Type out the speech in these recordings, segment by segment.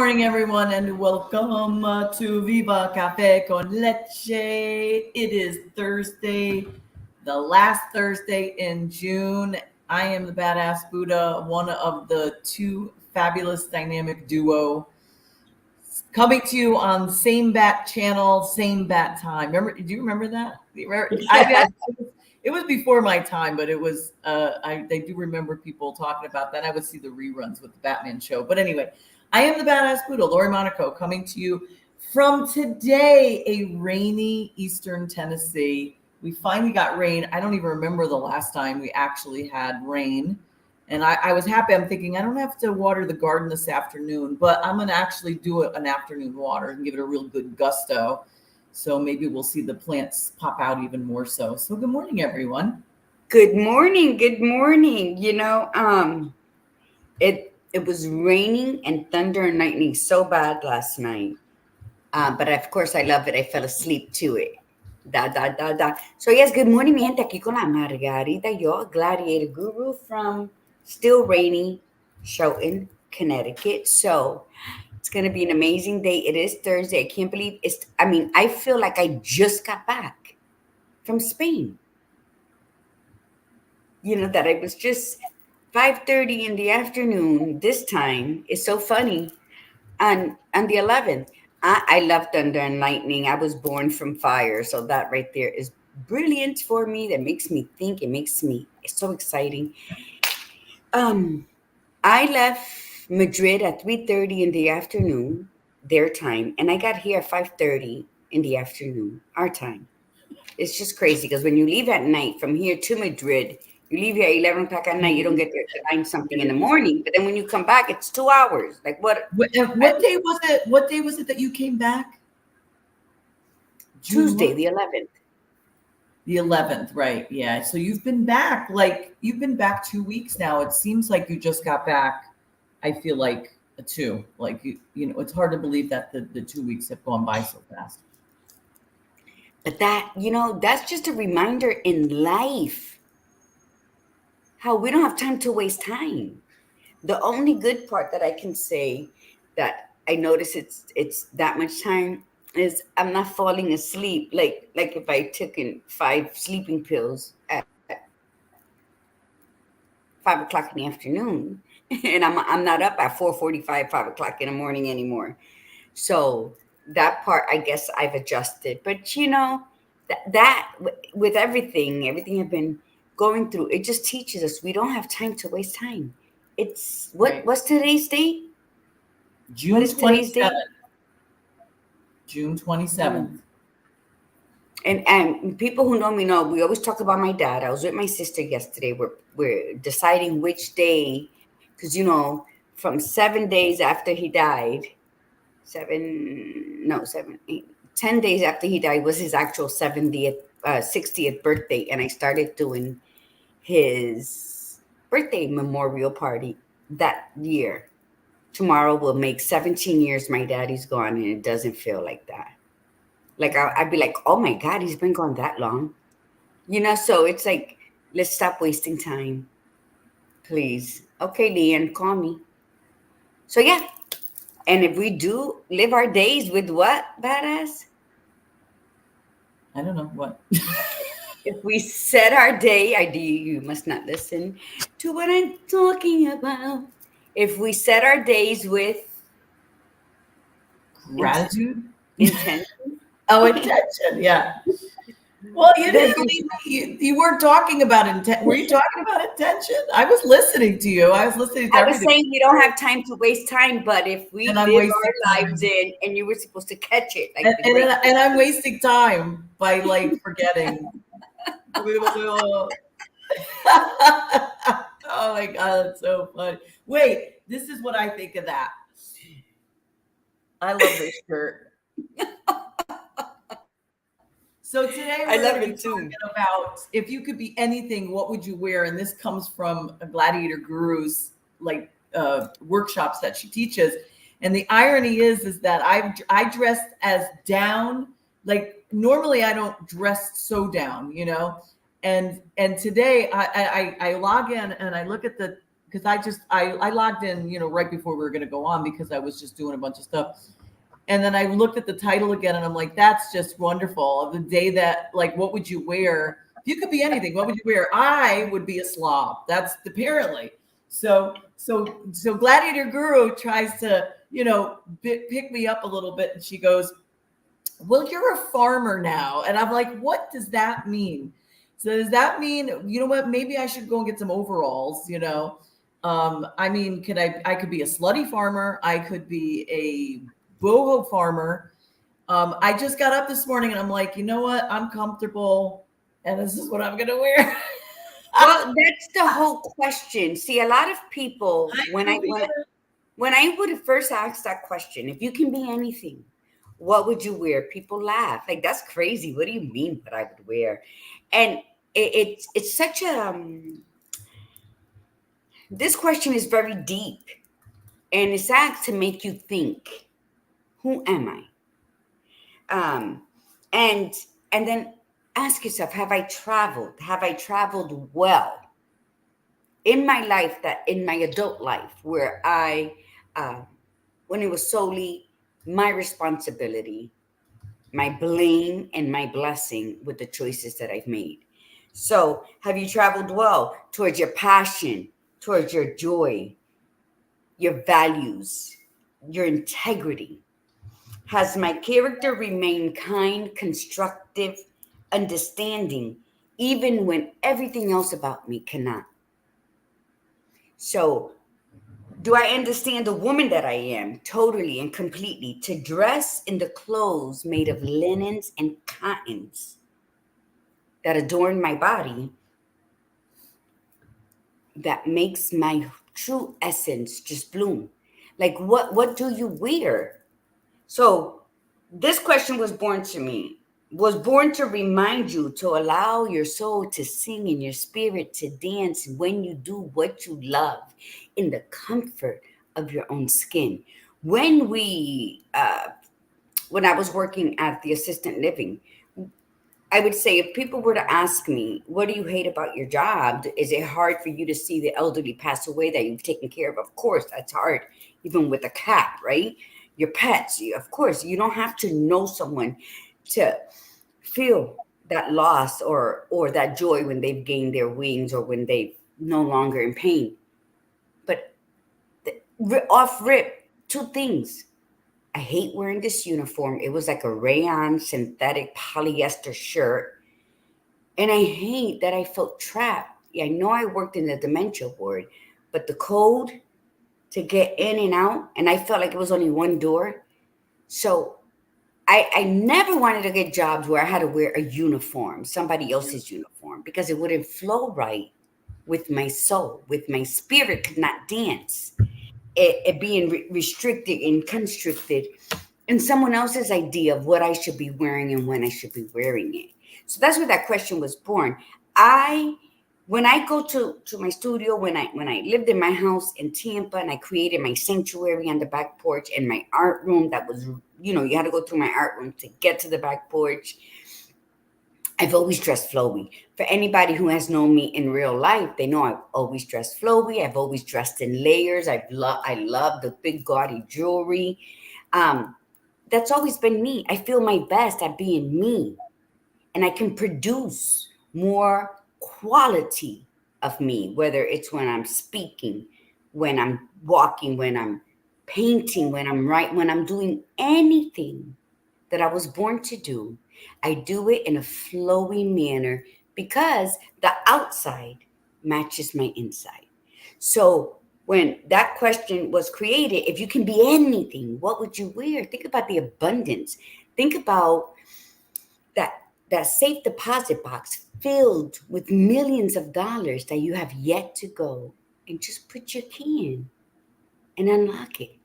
morning, everyone, and welcome to Viva Cafe con Leche. It is Thursday, the last Thursday in June. I am the Badass Buddha, one of the two fabulous dynamic duo coming to you on same bat channel, same bat time. Remember? Do you remember that? It was before my time, but it was. I do remember people talking about that. I would see the reruns with the Batman show. But anyway, I am the Badass Buddha, Lori Monaco, coming to you from today, a rainy Eastern Tennessee. We finally got rain. I don't even remember the last time we actually had rain. And I was happy. I'm thinking I don't have to water the garden this afternoon, but I'm going to actually do an afternoon water and give it a real good gusto. So maybe we'll see the plants pop out even more so. So good morning, everyone. Good morning. Good morning. It was raining and thunder and lightning so bad last night. But of course I love it. I fell asleep to it. So yes, good morning, mi gente. Aquí con la Margarita, yo, Gladiator Guru from still rainy Stoughton, Connecticut. So it's going to be an amazing day. It is Thursday. I can't believe I feel like I just got back from Spain. That I was just 5:30 in the afternoon. This time is so funny. On the 11th, I love thunder and lightning. I was born from fire. So that right there is brilliant for me. That makes me think. It's so exciting. I left Madrid at 3:30 in the afternoon, their time, and I got here at 5:30 in the afternoon, our time. It's just crazy because when you leave at night from here to Madrid, you leave here at 11 o'clock at night, you don't get there till 9 something in the morning. But then when you come back, it's 2 hours. Like what? What day was it? What day was it that you came back? Tuesday, the 11th. The 11th, right? Yeah. So you've been back 2 weeks now. It seems like you just got back. I feel like two. Like it's hard to believe that the 2 weeks have gone by so fast. But that's just a reminder in life how we don't have time to waste time. The only good part that I can say that I notice it's that much time is I'm not falling asleep like if I took in 5 sleeping pills at 5 o'clock in the afternoon, and I'm not up at 4:45, 5 o'clock in the morning anymore. So that part, I guess I've adjusted. But that with everything I've been going through, it just teaches us we don't have time to waste time. It's what's today's date? June 27th. June 27th. And people who know me know we always talk about my dad. I was with my sister yesterday. We're deciding which day, because from 7 days after he died, 10 days after he died was his actual 60th birthday, and I started doing his birthday memorial party that year. Tomorrow will make 17 years my daddy's gone, and it doesn't feel like that. Like I'd be like, oh my God, he's been gone that long. So it's like, let's stop wasting time. Please. Okay, Leanne, call me. So yeah. And if we do live our days with what, badass? I don't know what. If we set our day, you must not listen to what I'm talking about. If we set our days with gratitude, intention. Intention, yeah. Well, you weren't talking about intent. Were you talking about intention? I was listening to you. I was listening to I was saying we don't have time to waste time, but if we live our lives in, and you were supposed to catch it. And I'm wasting time by forgetting. Oh my God, that's so funny. Wait, this is what I think of that. I love this shirt. So today we're going to be talking about about if you could be anything, what would you wear? And this comes from a Gladiator Guru's workshops that she teaches. And the irony is that I dressed as down. Like normally I don't dress so down, And today I log in and I look at because I logged in, right before we were going to go on because I was just doing a bunch of stuff. And then I looked at the title again and I'm like, that's just wonderful. The day that, like, what would you wear? If you could be anything, what would you wear? I would be a slob. That's apparently. So Gladiator Guru tries to, pick me up a little bit. And she goes, well, you're a farmer now. And I'm like, what does that mean? So does that mean, you know what, maybe I should go and get some overalls, I mean, I could be a slutty farmer. I could be a boho farmer. I just got up this morning and I'm like, you know what? I'm comfortable and this is what I'm going to wear. Well, that's the whole question. See, a lot of people, when I would first ask that question, if you can be anything, what would you wear? People laugh. Like, that's crazy. What do you mean what I would wear? And it's such a, this question is very deep. And it's asked to make you think, who am I? And then ask yourself, have I traveled? Have I traveled well in my life, that in my adult life, where when it was solely my responsibility, my blame and my blessing with the choices that I've made. So have you traveled well towards your passion, towards your joy, your values, your integrity? Has my character remained kind, constructive, understanding, even when everything else about me cannot? So, do I understand the woman that I am totally and completely to dress in the clothes made of linens and cottons that adorn my body, that makes my true essence just bloom? Like, what do you wear? So this question was born to remind you to allow your soul to sing and your spirit to dance when you do what you love in the comfort of your own skin. When when I was working at the assistant living, I would say, if people were to ask me, what do you hate about your job? Is it hard for you to see the elderly pass away that you've taken care of? Of course, that's hard, even with a cat, right? Your pets, of course, you don't have to know someone to feel that loss or that joy when they've gained their wings or when they no longer in pain. But off rip, two things. I hate wearing this uniform. It was like a rayon synthetic polyester shirt. And I hate that I felt trapped. Yeah, I know I worked in the dementia ward, but the code to get in and out, and I felt like it was only one door. So I never wanted to get jobs where I had to wear a uniform, somebody else's uniform, because it wouldn't flow right with my soul, with my spirit could not dance. It being restricted and constricted in someone else's idea of what I should be wearing and when I should be wearing it. So that's where that question was born. When I go to my studio, when I lived in my house in Tampa and I created my sanctuary on the back porch and my art room that was, you had to go through my art room to get to the back porch. I've always dressed flowy. For anybody who has known me in real life, they know I've always dressed flowy. I've always dressed in layers. I love the big gaudy jewelry. That's always been me. I feel my best at being me. And I can produce more quality of me, whether it's when I'm speaking, when I'm walking, when I'm painting, when I'm doing anything that I was born to do. I do it in a flowing manner because the outside matches my inside. So when that question was created, if you can be anything, what would you wear? Think about the abundance. Think about that safe deposit box filled with millions of dollars that you have yet to go, and just put your key in and unlock it.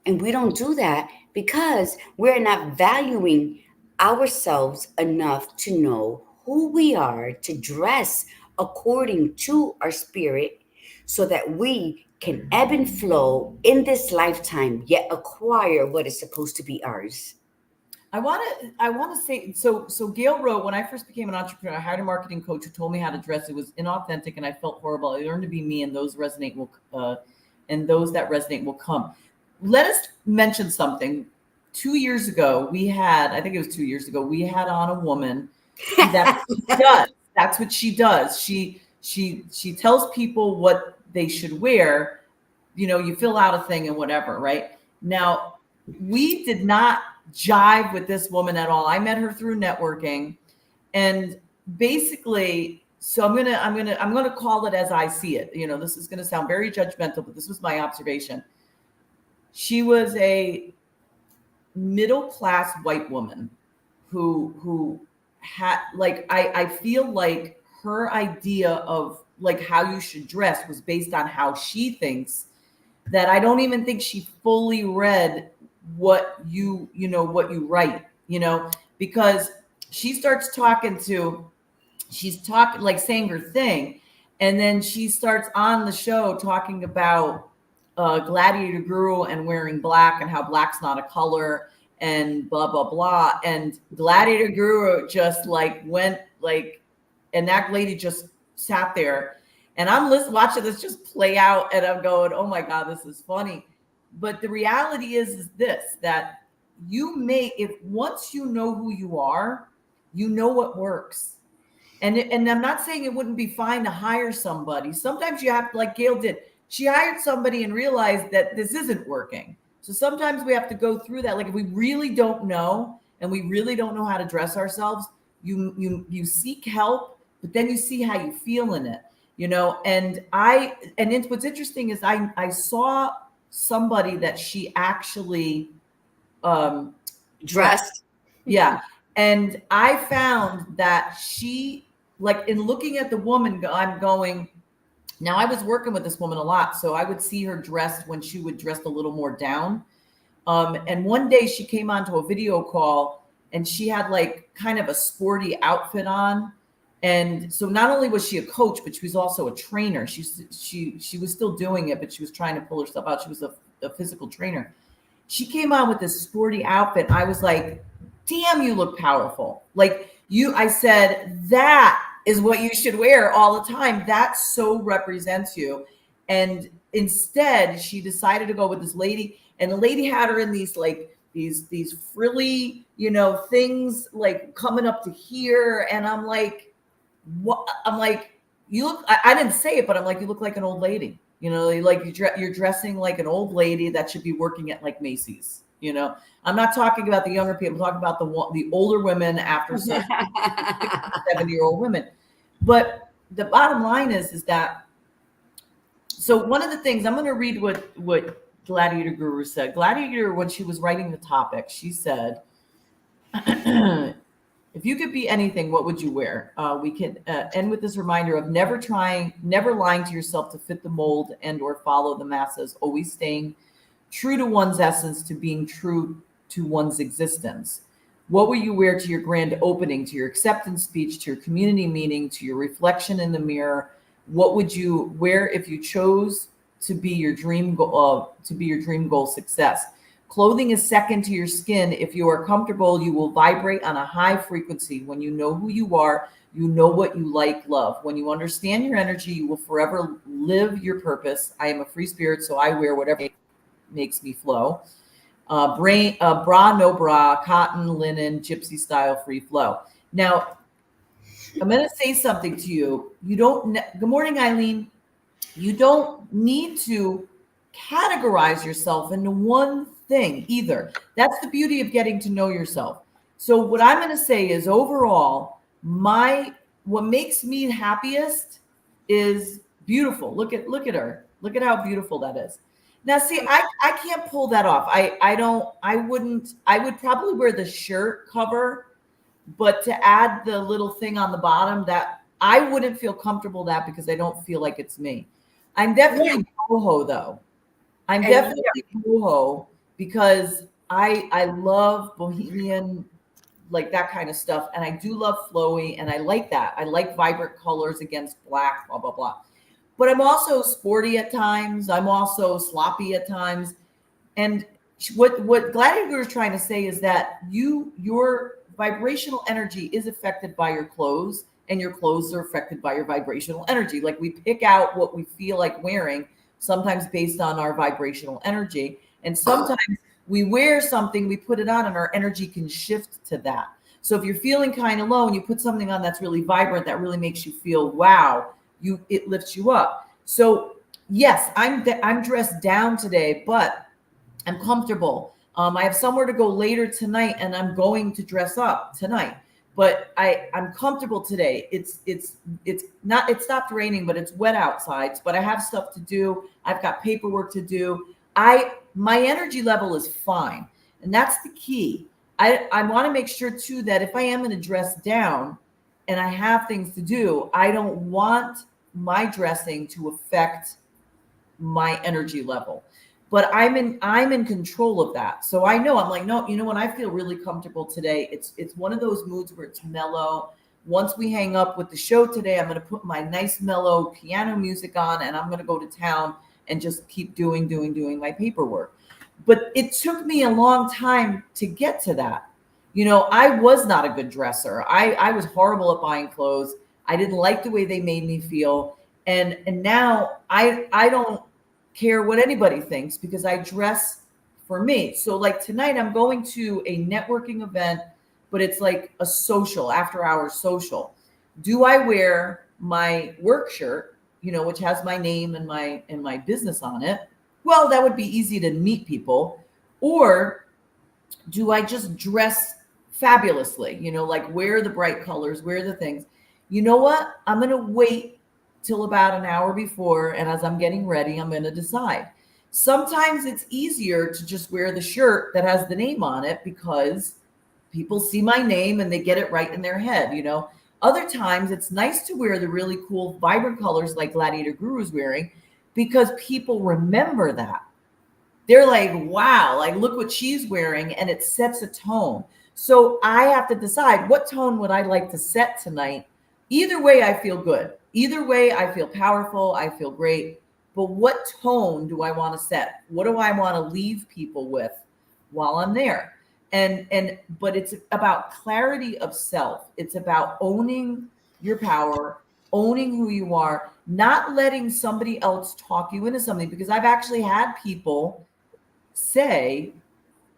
And we don't do that because we're not valuing ourselves enough to know who we are, to dress according to our spirit so that we can ebb and flow in this lifetime, yet acquire what is supposed to be ours. I want to say, so Gail wrote, when I first became an entrepreneur, I hired a marketing coach who told me how to dress. It was inauthentic and I felt horrible. I learned to be me, and those and those that resonate will come. Let us mention something. 2 years ago, I think it was 2 years ago, we had on a woman that does. That's what she does. She tells people what they should wear. You fill out a thing and whatever, right? Now, we did not jive with this woman at all. I met her through networking, and basically, so I'm gonna call it as I see it. This is gonna sound very judgmental, but this was my observation. She was a middle-class white woman who had, like, I feel like her idea of like how you should dress was based on how she thinks, that I don't even think she fully read what you write, because she's talking, like, saying her thing, and then she starts on the show talking about Gladiator Guru and wearing black and how black's not a color and blah blah blah, and Gladiator Guru just like went like, and that lady just sat there, and I'm watching this just play out, and I'm going, oh my God, this is funny. But the reality is this, that if once you know who you are, you know what works. And I'm not saying it wouldn't be fine to hire somebody. Sometimes you have, like Gail did. She hired somebody and realized that this isn't working. So sometimes we have to go through that. Like, if we really don't know and we really don't know how to dress ourselves, you seek help, but then you see how you feel in it, and what's interesting is I saw somebody that she actually Dressed. Yeah. And I found that she, like, in looking at the woman, I'm going, now I was working with this woman a lot, so I would see her dressed when she would dress a little more down. And one day she came onto a video call and she had like kind of a sporty outfit on. And so not only was she a coach, but she was also a trainer. She was still doing it, but she was trying to pull herself out. She was a physical trainer. She came on with this sporty outfit. I was like, damn, you look powerful. I said, that is what you should wear all the time. That so represents you. And instead, she decided to go with this lady, and the lady had her in these these frilly, things like coming up to here. And I'm like, what? I'm like, you look, I didn't say it, but I'm like, you look like an old lady. You're dressing like an old lady that should be working at like Macy's. I'm not talking about the younger people. I'm talking about the older women after 70-year-old women. But the bottom line is that, so one of the things, I'm going to read what Gladiator Guru said. Gladiator, when she was writing the topic, she said, if you could be anything, what would you wear? We can end with this reminder of never lying to yourself to fit the mold and or follow the masses, always staying true to one's essence, to being true to one's existence. What will you wear to your grand opening, to your acceptance speech, to your community meeting, to your reflection in the mirror? What would you wear if you chose to be your dream goal success? Clothing is second to your skin. If you are comfortable, you will vibrate on a high frequency. When you know who you are, you know what you love. When you understand your energy, you will forever live your purpose. I am a free spirit, so I wear whatever makes me flow. Bra, no bra, cotton, linen, gypsy style, free flow. Now, I'm going to say something to you. Good morning, Eileen. You don't need to categorize yourself into one thing either. That's the beauty of getting to know yourself. So what I'm going to say is, overall, what makes me happiest is beautiful. Look at her. Look at how beautiful that is. Now, see, I can't pull that off. I would probably wear the shirt cover, but to add the little thing on the bottom, that I wouldn't feel comfortable that, because I don't feel like it's me. I'm definitely boho though. I'm definitely boho, because I love bohemian, like that kind of stuff. And I do love flowy, and I like that. I like vibrant colors against black, blah, blah, blah. But I'm also sporty at times. I'm also sloppy at times. And what Gladiator is trying to say is that your vibrational energy is affected by your clothes, and your clothes are affected by your vibrational energy. Like we pick out what we feel like wearing, sometimes based on our vibrational energy, and sometimes we wear something, we put it on, and our energy can shift to that. So if you're feeling kind of low and you put something on that's really vibrant, that really makes you feel wow, it lifts you up. So yes, I'm dressed down today, but I'm comfortable. I have somewhere to go later tonight, and I'm going to dress up tonight. But I'm comfortable today. It's not, it stopped raining, but it's wet outside. But I have stuff to do. I've got paperwork to do. My energy level is fine, and that's the key. I want to make sure too that if I am going to dress down and I have things to do, I don't want my dressing to affect my energy level. But I'm in control of that. So I know, I'm like, no, you know what? I feel really comfortable today. It's one of those moods where it's mellow. Once we hang up with the show today, I'm going to put my nice mellow piano music on, and I'm going to go to town and just keep doing my paperwork. But it took me a long time to get to that. You know, I was not a good dresser. I was horrible at buying clothes. I didn't like the way they made me feel. And now I don't care what anybody thinks, because I dress for me. So like tonight I'm going to a networking event, but it's like a social, after hours social. Do I wear my work shirt, you know, which has my name and my business on it? Well, that would be easy to meet people. Or do I just dress fabulously, you know, like wear the bright colors, wear the things? You know what? I'm going to wait till about an hour before, and as I'm getting ready, I'm going to decide. Sometimes it's easier to just wear the shirt that has the name on it, because people see my name and they get it right in their head, you know. Other times it's nice to wear the really cool vibrant colors like Gladiator Guru is wearing, because people remember that. They're like, wow, like look what she's wearing, and it sets a tone. So I have to decide, what tone would I like to set tonight? Either way, I feel good. Either way, I feel powerful. I feel great. But what tone do I want to set? What do I want to leave people with while I'm there? But it's about clarity of self. It's about owning your power, owning who you are, not letting somebody else talk you into something. Because I've actually had people say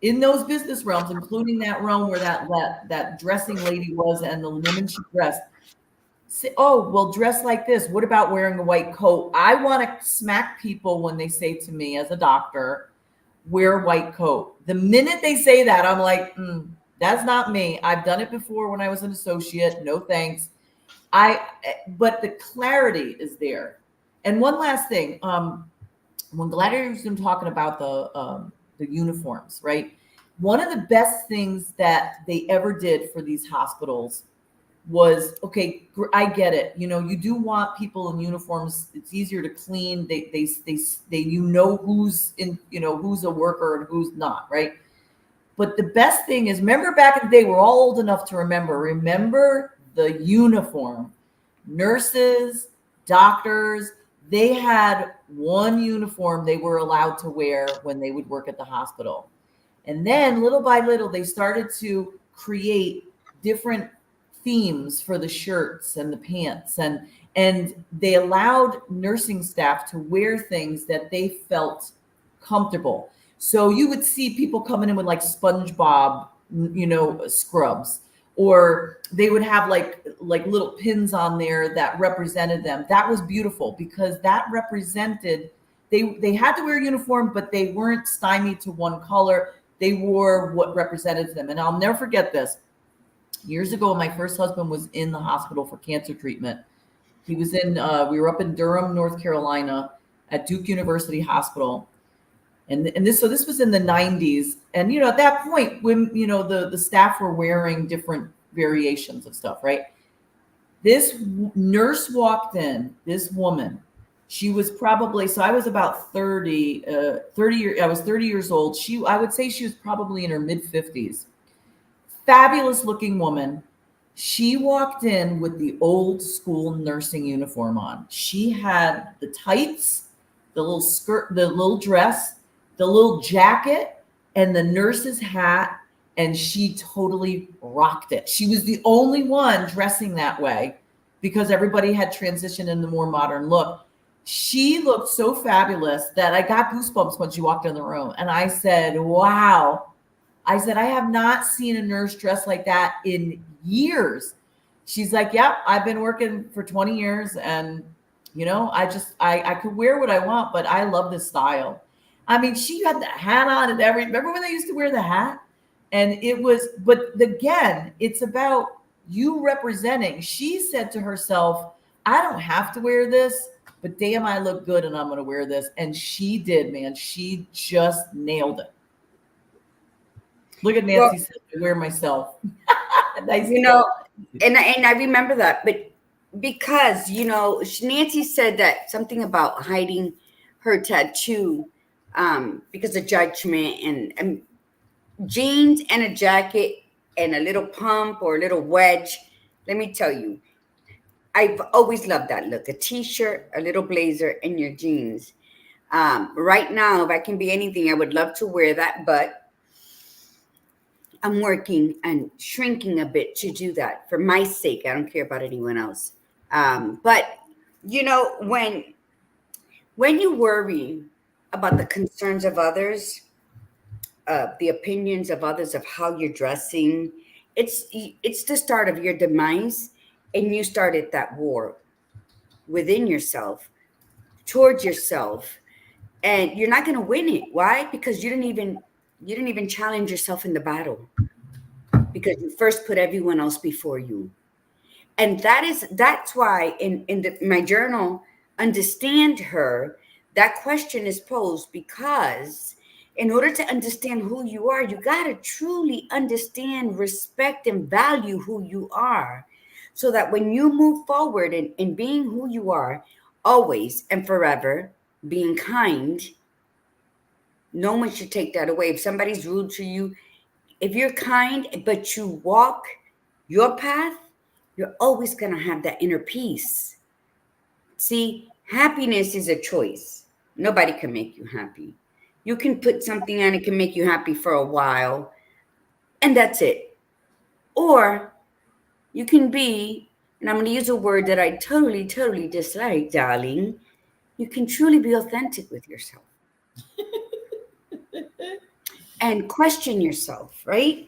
in those business realms, including that realm where that dressing lady was and the woman she dressed, say, oh, well, dress like this. What about wearing a white coat? I want to smack people when they say to me as a doctor, wear a white coat. The minute they say that, I'm like, that's not me. I've done it before when I was an associate. No thanks. But the clarity is there. And one last thing, when Gladiator's been talking about the uniforms, right? One of the best things that they ever did for these hospitals was, okay, I get it. You know, you do want people in uniforms. It's easier to clean. They you know who's in, you know, who's a worker and who's not, right? But the best thing is, remember back in the day, we're all old enough to remember the uniform. Nurses, doctors, they had one uniform they were allowed to wear when they would work at the hospital. And then little by little, they started to create different themes for the shirts and the pants, and they allowed nursing staff to wear things that they felt comfortable. So you would see people coming in with like SpongeBob, you know, scrubs, or they would have like little pins on there that represented them. That was beautiful, because that represented, they had to wear a uniform, but they weren't stymied to one color. They wore what represented them. And I'll never forget this. Years ago, my first husband was in the hospital for cancer treatment. He was in, we were up in Durham, North Carolina at Duke University Hospital. And this was in the 90s. And, you know, at that point, when, you know, the staff were wearing different variations of stuff, right? This nurse walked in, this woman, she was probably, so I was about 30 years, I was 30 years old. I would say she was probably in her mid 50s. Fabulous looking woman. She walked in with the old school nursing uniform on. She had the tights, the little skirt, the little dress, the little jacket, and the nurse's hat, and she totally rocked it. She was the only one dressing that way because everybody had transitioned in the more modern look. She looked so fabulous that I got goosebumps when she walked in the room. And I said, wow. I said, I have not seen a nurse dressed like that in years. She's like, yep, I've been working for 20 years. And, you know, I could wear what I want, but I love this style. I mean, she had the hat on and remember when they used to wear the hat? And it was, but again, it's about you representing. She said to herself, I don't have to wear this, but damn, I look good and I'm going to wear this. And she did, man. She just nailed it. Look at Nancy said, I wear myself. Nice, you know, and I remember that, but because, you know, Nancy said that something about hiding her tattoo because of judgment and jeans and a jacket and a little pump or a little wedge. Let me tell you, I've always loved that look. A t-shirt, a little blazer, and your jeans. Right now, if I can be anything, I would love to wear that, but I'm working and shrinking a bit to do that for my sake. I don't care about anyone else. But you know, when you worry about the concerns of others, the opinions of others of how you're dressing, it's the start of your demise, and you started that war within yourself, towards yourself, and you're not going to win it. Why? Because you didn't even challenge yourself in the battle, because you first put everyone else before you. And that's why in my journal, understand her, that question is posed because in order to understand who you are, you got to truly understand, respect, and value who you are, so that when you move forward in being who you are, always and forever being kind, no one should take that away. If somebody's rude to you, if you're kind, but you walk your path, you're always going to have that inner peace. See, happiness is a choice. Nobody can make you happy. You can put something on, it can make you happy for a while, and that's it. Or you can be, and I'm going to use a word that I totally, totally dislike, darling. You can truly be authentic with yourself. And question yourself, right?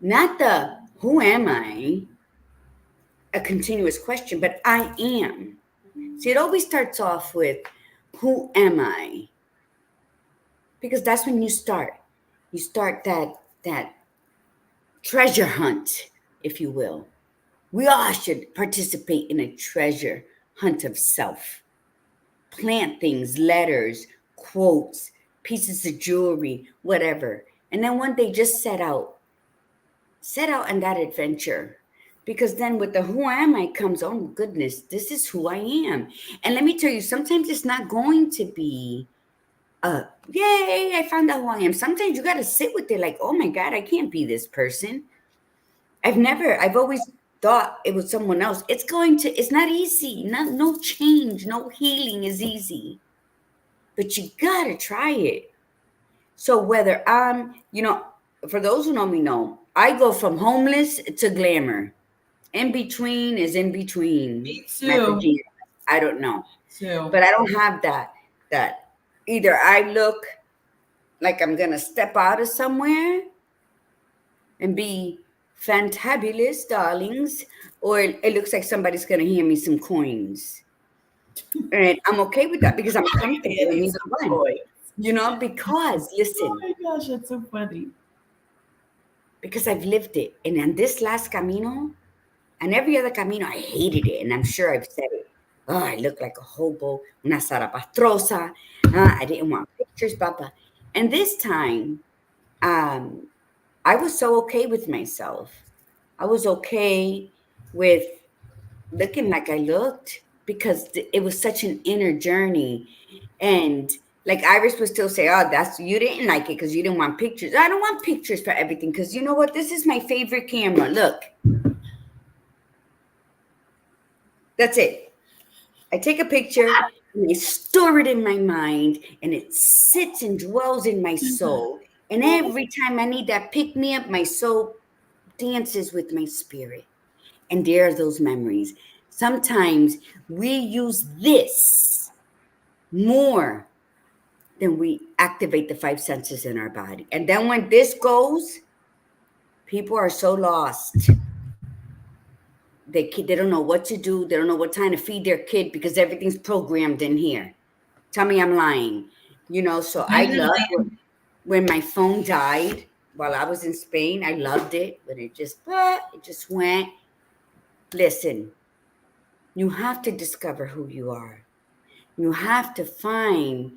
Not the who am I, a continuous question, but I am. See, it always starts off with who am I? Because that's when you start. You start that treasure hunt, if you will. We all should participate in a treasure hunt of self. Plant things, letters, quotes, pieces of jewelry, whatever. And then one day just set out on that adventure. Because then with the who am I comes, oh goodness, this is who I am. And let me tell you, sometimes it's not going to be, yay, I found out who I am. Sometimes you got to sit with it like, oh my God, I can't be this person. I've always thought it was someone else. It's not easy. No change, no healing is easy. But you got to try it. So whether for those who know me know, I go from homeless to glamour. In between is in between. Me too. I don't know. Too. But I don't have that either I look like I'm going to step out of somewhere and be fantabulous, darlings, or it looks like somebody's going to hand me some coins. And I'm okay with that because I'm comfortable in either one. You know, because listen. Oh my gosh, that's so funny. Because I've lived it. And on this last Camino and every other Camino, I hated it. And I'm sure I've said it. Oh, I look like a hobo, una zarapastrosa. I didn't want pictures, Papa. And this time, I was so okay with myself. I was okay with looking like I looked because it was such an inner journey. And like Iris would still say, oh, you didn't like it because you didn't want pictures. I don't want pictures for everything because you know what? This is my favorite camera. Look. That's it. I take a picture and I store it in my mind, and it sits and dwells in my soul. And every time I need that pick me up, my soul dances with my spirit. And there are those memories. Sometimes we use this more than we activate the five senses in our body. And then when this goes, people are so lost. They don't know what to do. They don't know what time to feed their kid because everything's programmed in here. Tell me I'm lying. So I love when my phone died while I was in Spain. I loved it, but it just went. Listen, you have to discover who you are. You have to find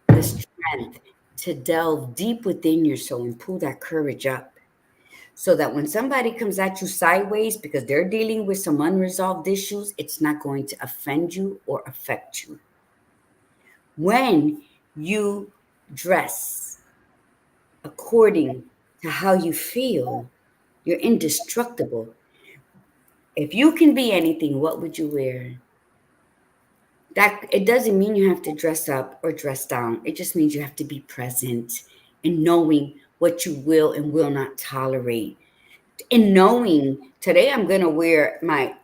the strength to delve deep within your soul and pull that courage up. So that when somebody comes at you sideways because they're dealing with some unresolved issues, it's not going to offend you or affect you. When you dress according to how you feel, you're indestructible. If you can be anything, what would you wear? That it doesn't mean you have to dress up or dress down. It just means you have to be present and knowing what you will and will not tolerate. And knowing today I'm gonna wear my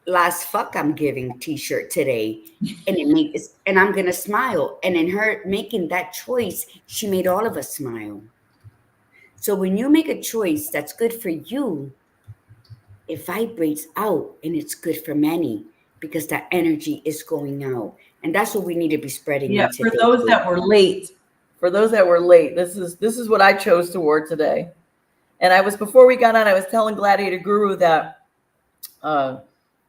last fuck I'm giving t-shirt today. And I'm gonna smile. And in her making that choice, she made all of us smile. So when you make a choice that's good for you, it vibrates out and it's good for many because that energy is going out. And that's what we need to be spreading Yeah, in for today. those that were late, this is what I chose to wear today. And I was, before we got on, I was telling Gladiator Guru that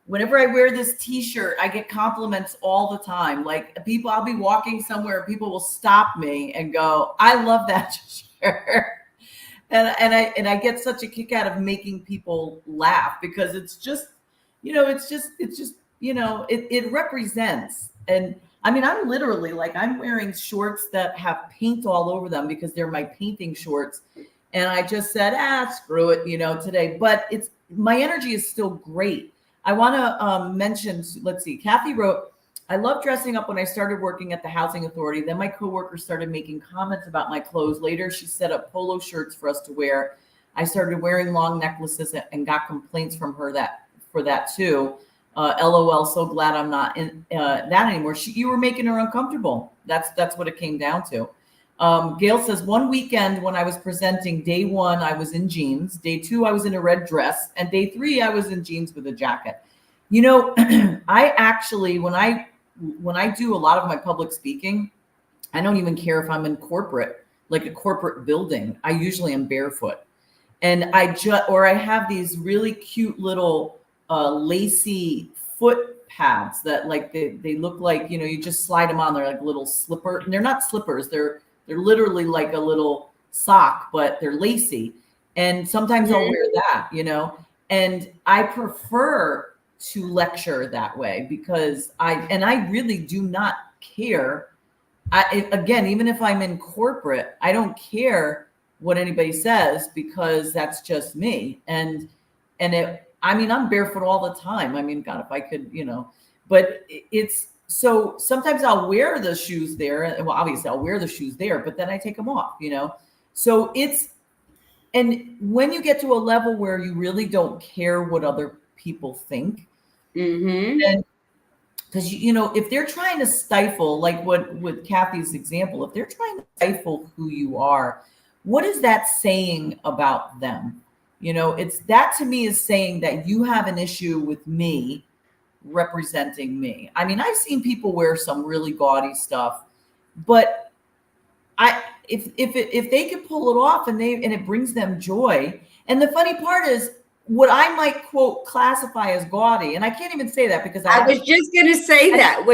whenever I wear this t-shirt, I get compliments all the time. Like people, I'll be walking somewhere, people will stop me and go, "I love that shirt." And I get such a kick out of making people laugh because it's just, it represents. And I mean, I'm literally like, I'm wearing shorts that have paint all over them because they're my painting shorts. And I just said, screw it, today. But it's, my energy is still great. I want to mention, let's see, Kathy wrote, "I love dressing up when I started working at the housing authority. Then my coworkers started making comments about my clothes. Later, she set up polo shirts for us to wear. I started wearing long necklaces and got complaints from her for that too. LOL, so glad I'm not in that anymore." You were making her uncomfortable. That's what it came down to. Gail says, "One weekend when I was presenting, day 1, I was in jeans. Day 2, I was in a red dress. And day 3, I was in jeans with a jacket." I actually, when I do a lot of my public speaking, I don't even care if I'm in corporate, like a corporate building. I usually am barefoot. And I have these really cute little lacy foot pads that like they look like, you just slide them on. They're like little slipper. And they're not slippers. They're literally like a little sock, but they're lacy. And sometimes I'll wear that, and I prefer to lecture that way because I really do not care. Again, even if I'm in corporate, I don't care what anybody says because that's just me. And I'm barefoot all the time. I mean, God, if I could, but it's, so sometimes I'll wear the shoes there. Well, obviously I'll wear the shoes there, but then I take them off, so and when you get to a level where you really don't care what other people think, and because if they're trying to stifle, like what with Kathy's example, if they're trying to stifle who you are, what is that saying about them? It's, that to me is saying that you have an issue with me representing me. I mean, I've seen people wear some really gaudy stuff, but if they could pull it off and it brings them joy. And the funny part is, what I might quote classify as gaudy, and I can't even say that because I was just going to say that.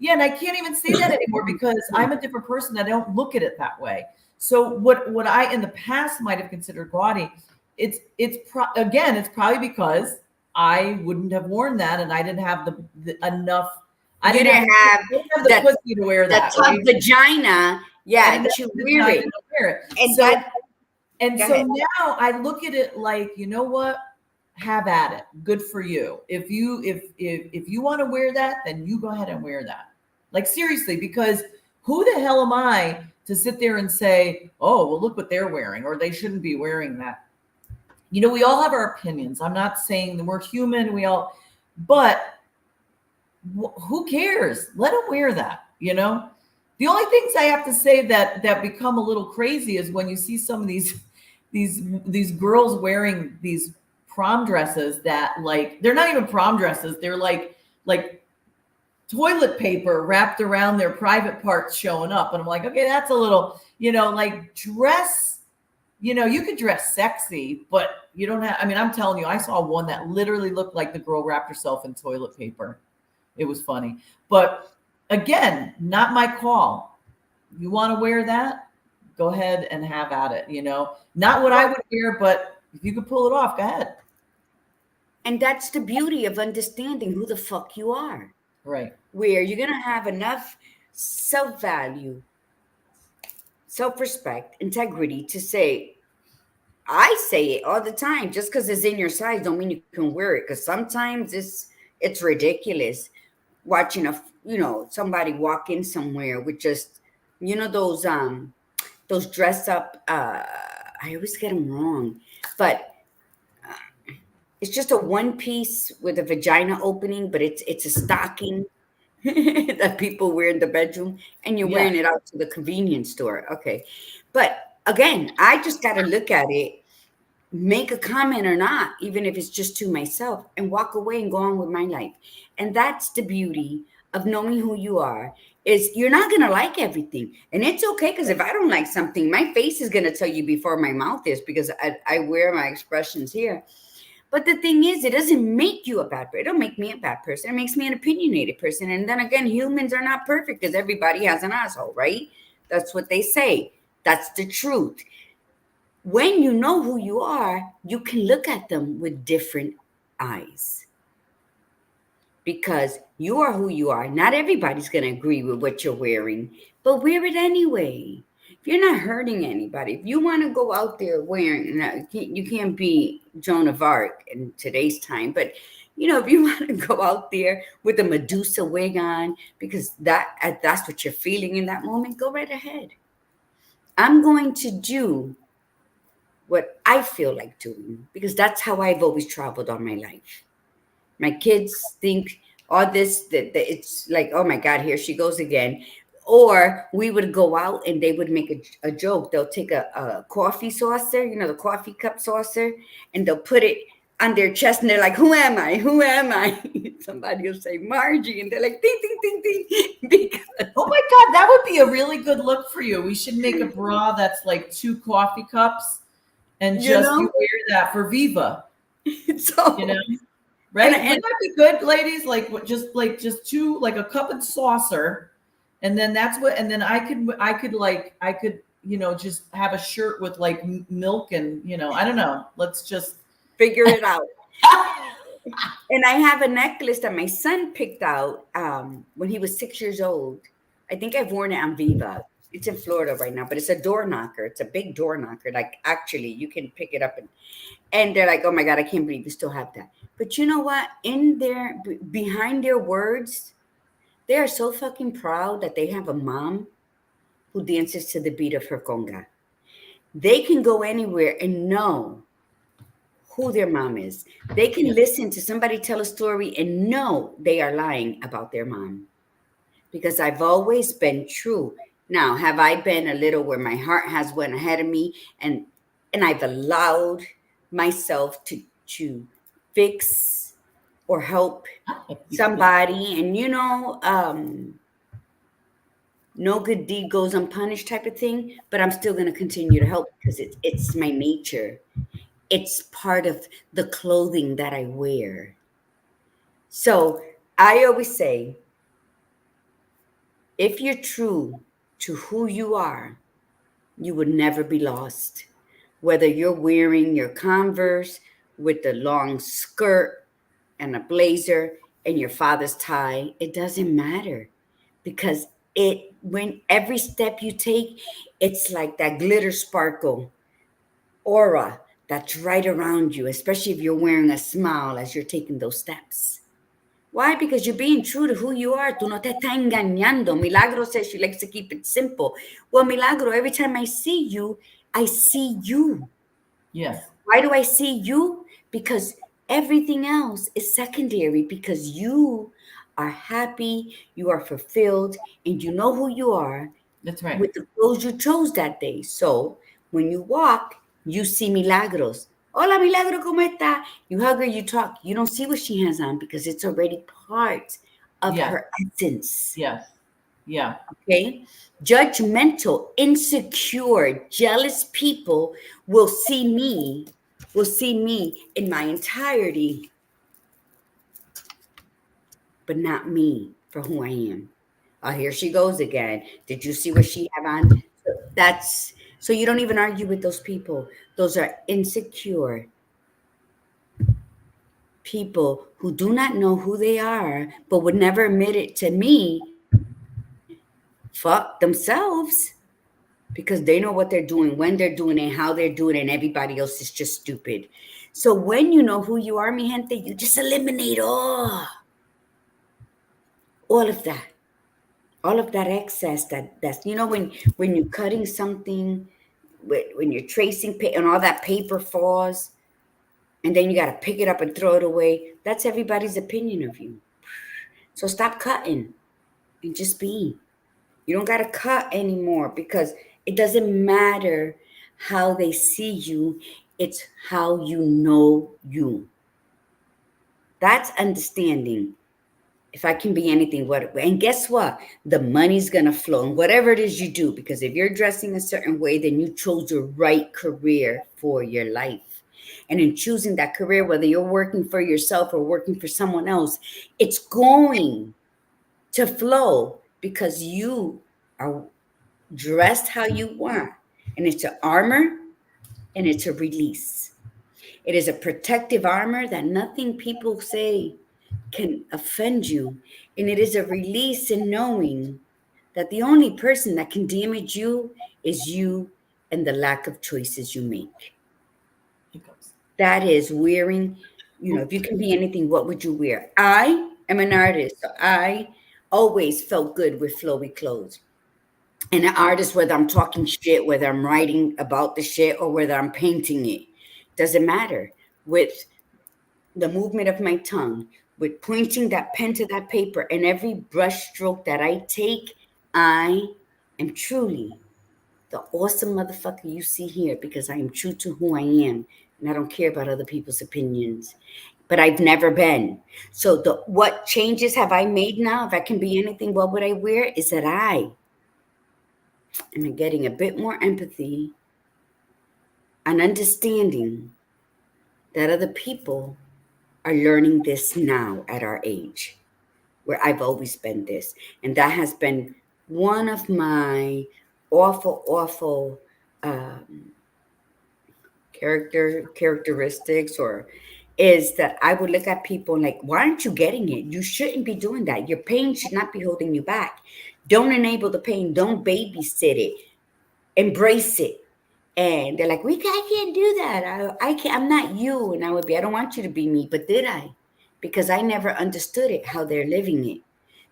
Yeah, and I can't even say that anymore because I'm a different person. I don't look at it that way. So what I in the past might have considered gaudy, it's probably because I wouldn't have worn that and I didn't have the enough. I didn't have the pussy to wear that. The tough vagina, to wear it. And so now I look at it like, you know what? Have at it. Good for you. If you want to wear that, then you go ahead and wear that. Like seriously, because who the hell am I to sit there and say, oh, well, look what they're wearing, or they shouldn't be wearing that? You know, we all have our opinions. I'm not saying that we're human. But who cares? Let them wear that, you know? The only things I have to say that become a little crazy is when you see some of these girls wearing these prom dresses that, like, they're not even prom dresses. They're like toilet paper wrapped around their private parts showing up. And I'm like, okay, that's a little, like dress, you could dress sexy, but you don't have, I mean, I'm telling you, I saw one that literally looked like the girl wrapped herself in toilet paper. It was funny. But again, not my call. You want to wear that? Go ahead and have at it, Not what I would wear, but if you could pull it off, go ahead. And that's the beauty of understanding who the fuck you are. Right. Where you're going to have enough self-value, self-respect, integrity to say, I say it all the time. Just because it's in your size don't mean you can wear it. Because sometimes it's ridiculous watching somebody walk in somewhere with just those dress up. I always get them wrong, but it's just a one piece with a vagina opening, but it's a stocking that people wear in the bedroom, and you're wearing it out to the convenience store. Okay, but again, I just got to look at it, make a comment or not, even if it's just to myself, and walk away and go on with my life. And that's the beauty of knowing who you are, is you're not going to like everything. And it's okay, because if I don't like something, my face is going to tell you before my mouth is, because I wear my expressions here. But the thing is, it doesn't make you a bad person. It don't make me a bad person. It makes me an opinionated person. And then again, humans are not perfect, because everybody has an asshole, right? That's what they say. That's the truth. When you know who you are, you can look at them with different eyes, because you are who you are. Not everybody's going to agree with what you're wearing, but wear it anyway. If you're not hurting anybody, if you want to go out there wearing, you can't be Joan of Arc in today's time, but if you want to go out there with a Medusa wig on, because that's what you're feeling in that moment, go right ahead. I'm going to do what I feel like doing, because that's how I've always traveled all my life. My kids think all this, that it's like, oh my God, here she goes again. Or we would go out and they would make a joke. They'll take a coffee saucer, the coffee cup saucer, and they'll put it on their chest, and they're like, who am I? Who am I? Somebody will say Margie, and they're like, ding, ding, ding, ding. Because oh my God, that would be a really good look for you. We should make a bra that's like 2 coffee cups, and you wear that for Viva. So, right? Wouldn't that be good, ladies? Like just 2, like a cup and saucer, and then and then I could just have a shirt with like milk and I don't know. Let's just figure it out. And I have a necklace that my son picked out when he was 6 years old. I think I've worn it on Viva. It's in Florida right now, but it's a door knocker. It's a big door knocker. Like, actually, you can pick it up and they're like, oh my God, I can't believe you still have that. But you know what? In there, behind their words, they are so fucking proud that they have a mom who dances to the beat of her conga. They can go anywhere and know who their mom is. They can listen to somebody tell a story and know they are lying about their mom. Because I've always been true. Now, have I been a little where my heart has went ahead of me and I've allowed myself to fix or help somebody, and no good deed goes unpunished type of thing, but I'm still going to continue to help, because it's my nature. It's part of the clothing that I wear. So I always say, if you're true to who you are, you would never be lost. Whether you're wearing your Converse with the long skirt and a blazer and your father's tie, it doesn't matter, because when every step you take, it's like that glitter sparkle aura that's right around you, especially if you're wearing a smile as you're taking those steps. Why? Because you're being true to who you are. Tú no te estás engañando. Milagro says she likes to keep it simple. Well, Milagro, every time I see you. Yes. Why do I see you? Because everything else is secondary, because you are happy, you are fulfilled, and you know who you are That's right. with the clothes you chose that day. So when you walk, you see Milagros. Hola, Milagro, ¿cómo está? You hug her, you talk. You don't see what she has on because it's already part of Yes. her essence. Yes. Yeah. Okay? Judgmental, insecure, jealous people will see me in my entirety, but not me for who I am. Oh, here she goes again. Did you see what she have on? So you don't even argue with those people. Those are insecure people who do not know who they are, but would never admit it to me. Fuck themselves, because they know what they're doing, when they're doing it, how they're doing it, and everybody else is just stupid. So when you know who you are, mi gente, you just eliminate all of that. All of that excess, that's when you're cutting something, when you're tracing and all that paper falls, and then you got to pick it up and throw it away. That's everybody's opinion of you. So stop cutting and just be. You don't got to cut anymore, because it doesn't matter how they see you. It's how you know you. That's understanding. If I can be anything, what, and guess what? The money's gonna flow, and whatever it is you do, because if you're dressing a certain way, then you chose the right career for your life. And in choosing that career, whether you're working for yourself or working for someone else, it's going to flow because you are dressed how you want. And it's an armor, and it's a release. It is a protective armor that nothing people say can offend you. And it is a release in knowing that the only person that can damage you is you and the lack of choices you make. Hiccups. That is wearing, if you can be anything, what would you wear? I am an artist. So I always felt good with flowy clothes. And an artist, whether I'm talking shit, whether I'm writing about the shit, or whether I'm painting it, doesn't matter. With the movement of my tongue, with pointing that pen to that paper, and every brush stroke that I take, I am truly the awesome motherfucker you see here, because I am true to who I am, and I don't care about other people's opinions. But I've never been. So what changes have I made now? If I can be anything, what would I wear? Is that I am getting a bit more empathy and understanding that other people are learning this now at our age, where I've always been this. And that has been one of my awful characteristics, or is that I would look at people and like, why aren't you getting it? You shouldn't be doing that. Your pain should not be holding you back. Don't enable the pain. Don't babysit it. Embrace it. And they're like, I can't do that. I can't, I'm not you. And I would be, I don't want you to be me. But did I? Because I never understood it, how they're living it.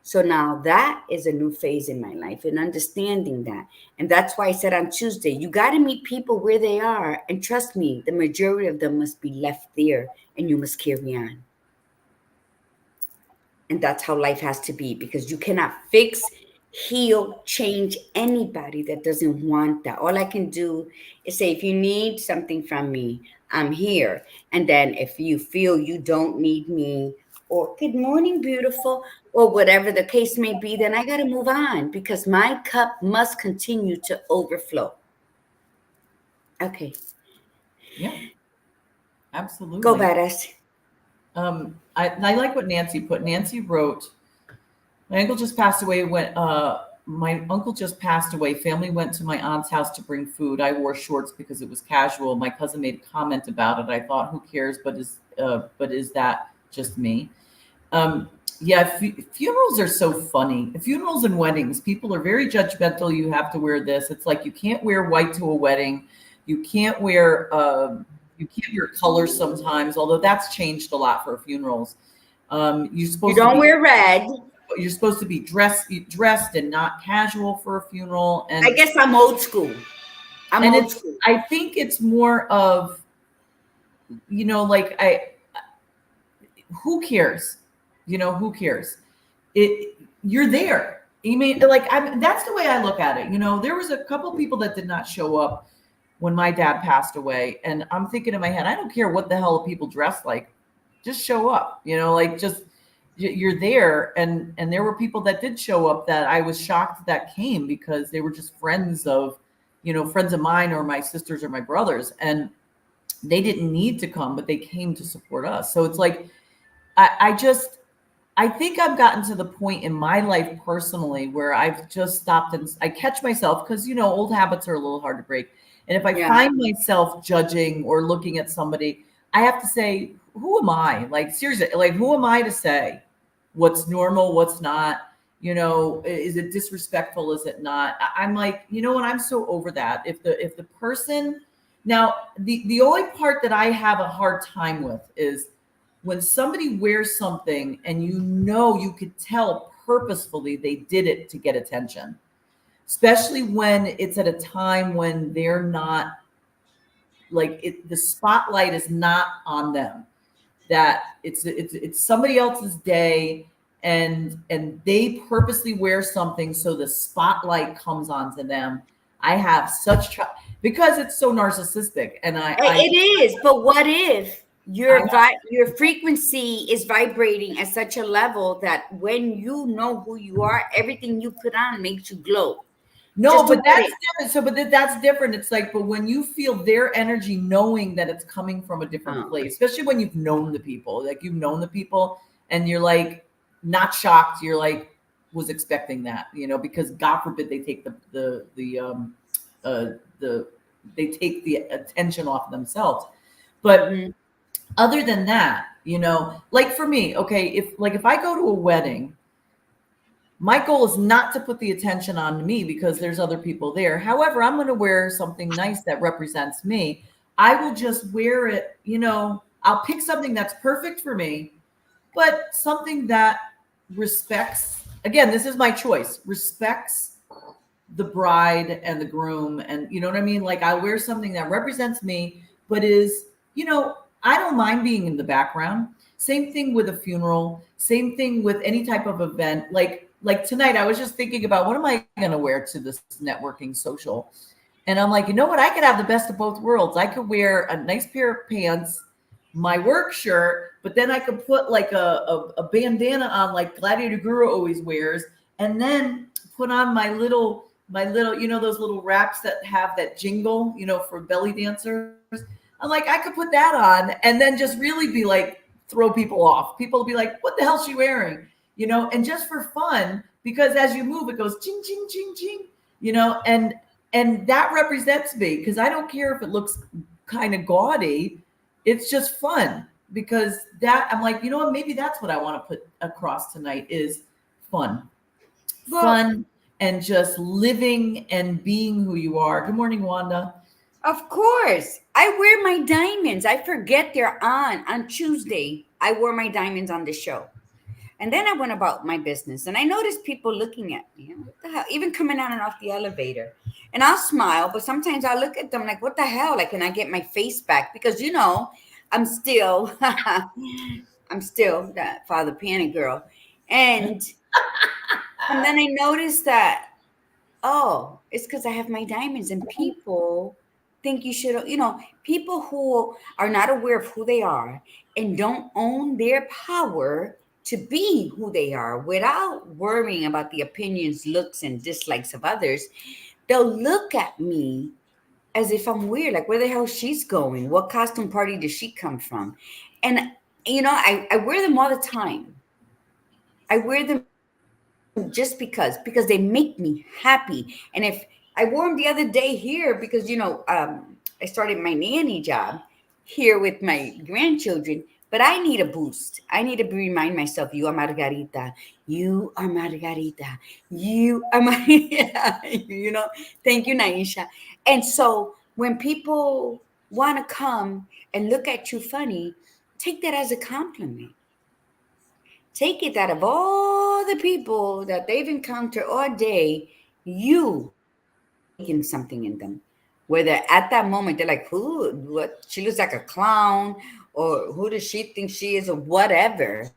So now that is a new phase in my life, and understanding that. And that's why I said on Tuesday, you got to meet people where they are. And trust me, the majority of them must be left there, and you must carry on. And that's how life has to be, because you cannot fix, heal, change anybody that doesn't want that. All I can do is say, if you need something from me, I'm here. And then if you feel you don't need me, or good morning, beautiful, or whatever the case may be, then I got to move on, because my cup must continue to overflow. Okay. Yeah. Absolutely. Go, badass. I like what Nancy put. Nancy wrote, my uncle just passed away Family went to my aunt's house to bring food. I wore shorts because it was casual. My cousin made a comment about it. I thought, who cares? But is that just me? Yeah, funerals are so funny. Funerals and weddings, people are very judgmental. You have to wear this. It's like you can't wear white to a wedding. You can't wear colors sometimes, although that's changed a lot for funerals. You're You supposed to don't be wear red. dressed and not casual for a funeral. I guess I'm old school. I'm And old it's, school. I think it's more of, like who cares? Who cares? You're there. You mean, like, that's the way I look at it. There was a couple people that did not show up when my dad passed away, and I'm thinking in my head, I don't care what the hell people dress like, just show up. Like, just you're there. And there were people that did show up that I was shocked that came, because they were just friends of mine, or my sisters or my brothers, and they didn't need to come, but they came to support us. So it's like, I think I've gotten to the point in my life personally where I've just stopped, and I catch myself, because old habits are a little hard to break. And if I Yeah. find myself judging or looking at somebody, I have to say, who am I? Like, seriously, like, who am I to say what's normal, what's not? Is it disrespectful? Is it not? I'm like, and I'm so over that. If the person, now, the only part that I have a hard time with is when somebody wears something and you could tell purposefully they did it to get attention, especially when it's at a time when they're not, like, the spotlight is not on them, that it's somebody else's day, and they purposely wear something so the spotlight comes onto them. I have such trouble, because it's so narcissistic, and It is, but what if I your frequency is vibrating at such a level that when you know who you are, everything you put on makes you glow. No, Just but admit that's it. different. So, that's different. It's like, but when you feel their energy, knowing that it's coming from a different Oh. place, especially when you've known the people, like, you've known the people, and you're like not shocked. You're like, was expecting that, because God forbid they take the they take the attention off themselves. But Mhm. other than that, like, for me, okay, if I go to a wedding, my goal is not to put the attention on me because there's other people there. However, I'm going to wear something nice that represents me. I will just wear it, I'll pick something that's perfect for me, but something that respects, again, this is my choice, respects the bride and the groom. And you know what I mean? Like, I wear something that represents me, but is, I don't mind being in the background. Same thing with a funeral, same thing with any type of event. Like tonight, I was just thinking about, what am I going to wear to this networking social? And I'm like, you know what? I could have the best of both worlds. I could wear a nice pair of pants, my work shirt, but then I could put like a bandana on, like Gladiator Guru always wears, and then put on my little, those little wraps that have that jingle, for belly dancers. I'm like, I could put that on and then just really be like, throw people off. People will be like, what the hell's she wearing? And just for fun, because as you move, it goes ching, ching, ching, ching, and that represents me, because I don't care if it looks kind of gaudy. It's just fun, because that, I'm like, you know what, maybe that's what I want to put across tonight, is fun. Well, Fun, and just living and being who you are. Good morning, Wanda. of course. I wear my diamonds. I forget they're on. On Tuesday, I wore my diamonds on the show. And then I went about my business and I noticed people looking at me. What the hell? Even coming on and off the elevator. And I'll smile, but sometimes I'll look at them like, what the hell? Like, can I get my face back? Because, I'm still, I'm still that Father Panic girl. And, and then I noticed that, oh, it's because I have my diamonds and people think you should, people who are not aware of who they are and don't own their power to be who they are without worrying about the opinions, looks, and dislikes of others, they'll look at me as if I'm weird. Like, where the hell she's going? What costume party does she come from? And, I wear them all the time. I wear them just because they make me happy. And if I wore them the other day here because I started my nanny job here with my grandchildren, but I need a boost. I need to remind myself, you are Margarita, you are Margarita, you are Margarita. Thank you, Naisha. And so when people want to come and look at you funny, take that as a compliment. Take it that of all the people that they've encountered all day, you awaken something in them. Whether at that moment they're like, who, what? She looks like a clown, or who does she think she is, or whatever.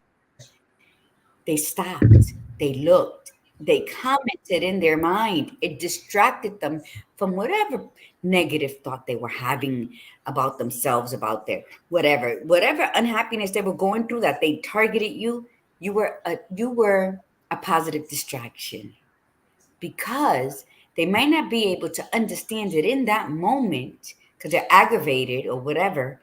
They stopped, they looked, they commented in their mind. It distracted them from whatever negative thought they were having about themselves, about their whatever unhappiness they were going through that they targeted you. You were a positive distraction, because they might not be able to understand it in that moment because they're aggravated or whatever,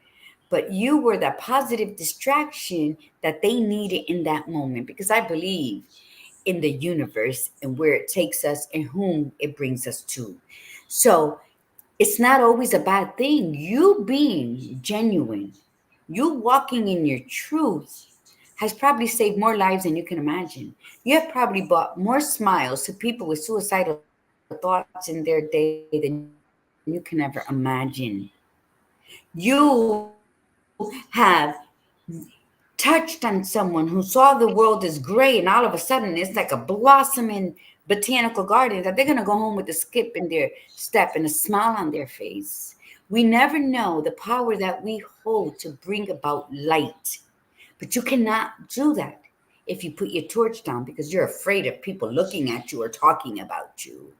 but you were the positive distraction that they needed in that moment, because I believe in the universe and where it takes us and whom it brings us to. So it's not always a bad thing. You being genuine, you walking in your truth, has probably saved more lives than you can imagine. You have probably brought more smiles to people with suicidal thoughts in their day than you can ever imagine. You have touched on someone who saw the world as gray, and all of a sudden it's like a blossoming botanical garden, that they're going to go home with a skip in their step and a smile on their face. We never know the power that we hold to bring about light, but you cannot do that if you put your torch down because you're afraid of people looking at you or talking about you.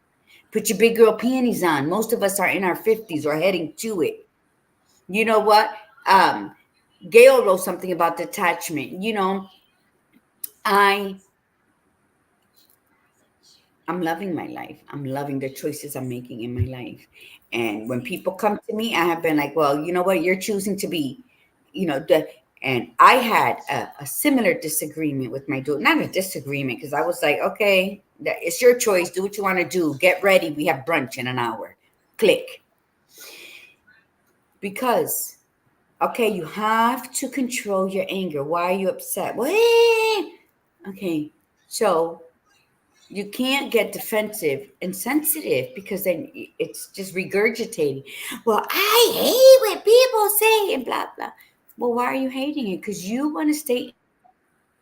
Put your big girl panties on. Most of us are in our 50s or heading to it. You know what? Um, Gail wrote something about detachment. I I'm loving my life. I'm loving the choices I'm making in my life. And when people come to me, I have been like, well, you know what? You're choosing to be, the and I had a similar disagreement with my daughter. Not a disagreement, because I was like, okay, it's your choice. Do what you want to do. Get ready. We have brunch in an hour. Click. Because, okay, you have to control your anger. Why are you upset? Well, okay. So you can't get defensive and sensitive, because then it's just regurgitating. Well, I hate when people say and blah blah. Well, why are you hating it? Because you want to stay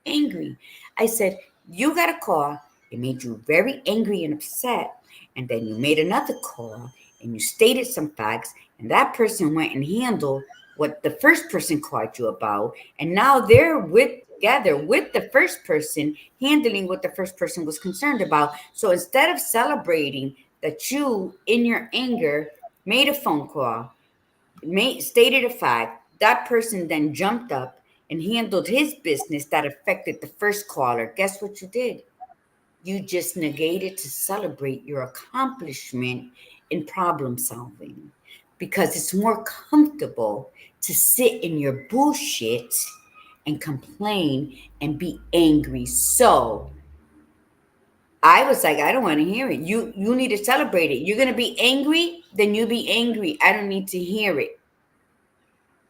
angry. I said, you got a call, it made you very angry and upset, and then you made another call and you stated some facts, and that person went and handled what the first person called you about, and now they're together with the first person, handling what the first person was concerned about. So instead of celebrating that you, in your anger, made a phone call, stated a fact, that person then jumped up and handled his business that affected the first caller. Guess what you did? You just negated to celebrate your accomplishment in problem solving, because it's more comfortable to sit in your bullshit and complain and be angry. So I was like, I don't want to hear it. You need to celebrate it. You're gonna be angry, then you be angry. I don't need to hear it.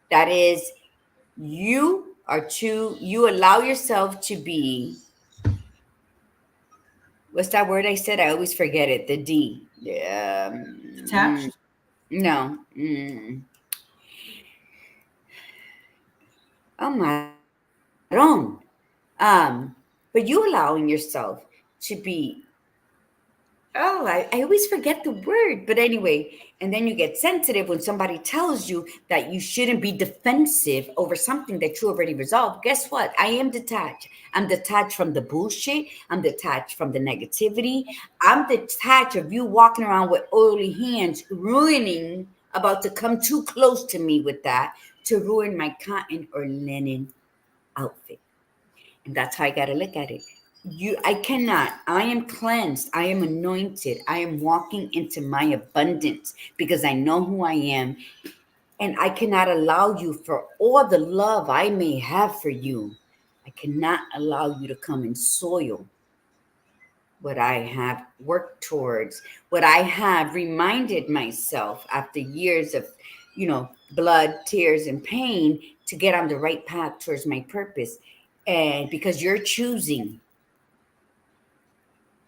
That is, you allow yourself to be, what's that word I said? I always forget it. The D. Detached. No. Oh, marón. But you allowing yourself to be, I always forget the word. But anyway, and then you get sensitive when somebody tells you that you shouldn't be defensive over something that you already resolved. Guess what? I am detached. I'm detached from the bullshit. I'm detached from the negativity. I'm detached of you walking around with oily hands, ruining, about to come too close to me with that, to ruin my cotton or linen outfit. And that's how I got to look at it. I cannot. I am cleansed. I am anointed. I am walking into my abundance because I know who I am. And I cannot allow you, for all the love I may have for you, I cannot allow you to come and soil what I have worked towards, what I have reminded myself after years of, blood, tears, and pain, to get on the right path towards my purpose. And because you're choosing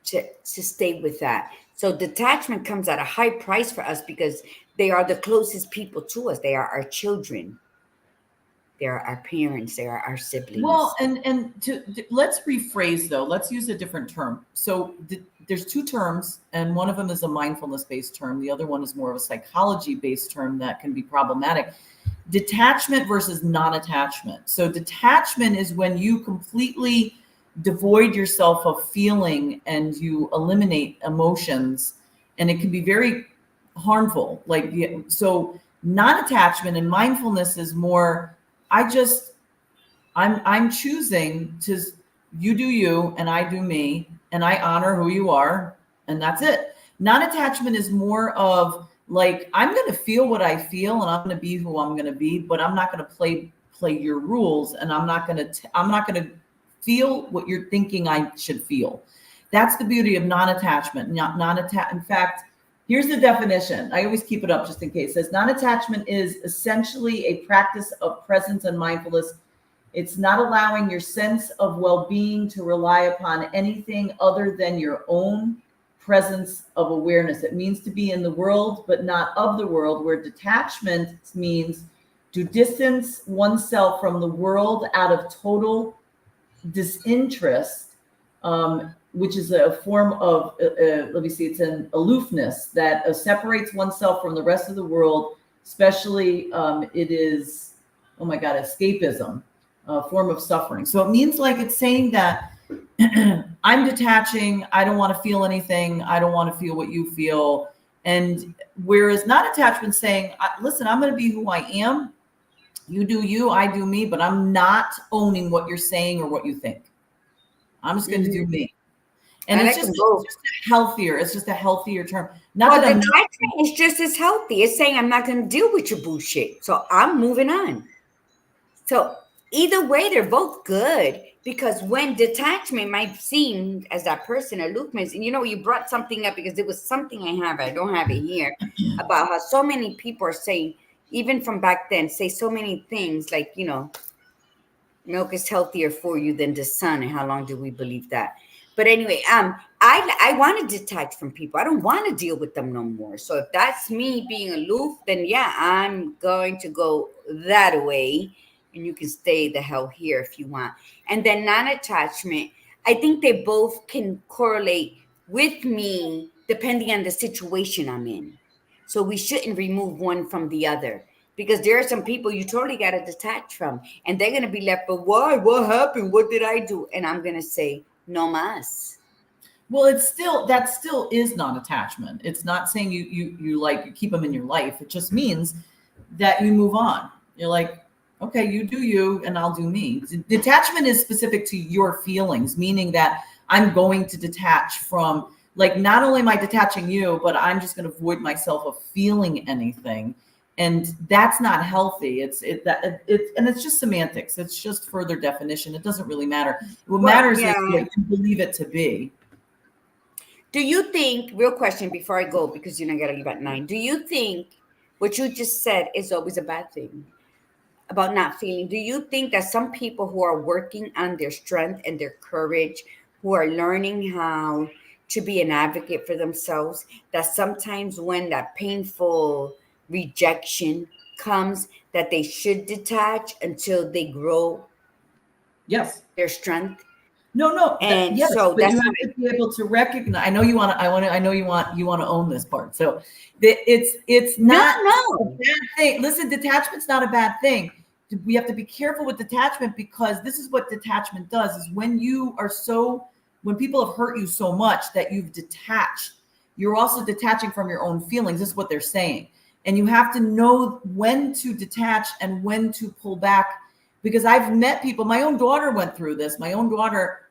to stay with that. So detachment comes at a high price for us, because they are the closest people to us. They are our children. They are our parents. They are our Well, siblings. let's rephrase though. Let's use a different term. So there's two terms, and one of them is a mindfulness-based term. The other one is more of a psychology-based term that can be problematic. Detachment versus non-attachment. So detachment is when you completely devoid yourself of feeling and you eliminate emotions, and it can be very harmful. Like, so non-attachment and mindfulness is more, I'm choosing to, you do you and I do me, and I honor who you are, and that's it. Non-attachment is more of like, I'm going to feel what I feel and I'm going to be who I'm going to be, but I'm not going to play your rules, and I'm not going to feel what you're thinking I should feel. That's the beauty of non-attachment. In fact, here's the definition. I always keep it up just in case. It says non-attachment is essentially a practice of presence and mindfulness. It's not allowing your sense of well-being to rely upon anything other than your own presence of awareness. It means to be in the world, but not of the world, where detachment means to distance oneself from the world out of total disinterest, which is a form of, let me see, it's an aloofness that separates oneself from the rest of the world, especially it is, oh my God, escapism. Form of suffering. So it means like it's saying that I'm detaching. I don't want to feel anything. I don't want to feel what you feel. And whereas not attachment saying, listen, I'm going to be who I am. You do you, I do me, but I'm not owning what you're saying or what you think. I'm just going to do me. And it's just a healthier term. Not well, that I'm detachment is just as healthy. It's saying I'm not going to deal with your bullshit. So I'm moving on. So either way, they're both good, because when detachment might seem as that person aloofness, and you brought something up because it was something I don't have it here, about how so many people are saying, even from back then, say so many things like, milk is healthier for you than the sun. And how long do we believe that? But anyway, I want to detach from people. I don't want to deal with them no more. So if that's me being aloof, then yeah, I'm going to go that way. And you can stay the hell here if you want. And then non-attachment, I think they both can correlate with me depending on the situation I'm in. So we shouldn't remove one from the other, because there are some people you totally got to detach from, and they're going to be left, but why? What happened? What did I do? And I'm going to say, no más. Well, that still is non-attachment. It's not saying you keep them in your life. It just means that you move on. You're like, okay, you do you and I'll do me. Detachment is specific to your feelings, meaning that I'm going to detach from, like, not only am I detaching you, but I'm just going to avoid myself of feeling anything. And that's not healthy. It's just semantics. It's just further definition. It doesn't really matter. What matters is what you believe it to be. Do you think, real question before I go, because I got to leave at 9. Do you think what you just said is always a bad thing about not feeling? Do you think that some people who are working on their strength and their courage, who are learning how to be an advocate for themselves, that sometimes when that painful rejection comes, that they should detach until they grow Yes. their strength? No. Yes, So but that's you have to be able to recognize. I know you want to own this part. So it's not a bad thing. Listen, detachment's not a bad thing. We have to be careful with detachment, because this is what detachment does: is when people have hurt you so much that you've detached, you're also detaching from your own feelings. This is what they're saying. And you have to know when to detach and when to pull back. Because I've met people, my own daughter went through this. My own daughter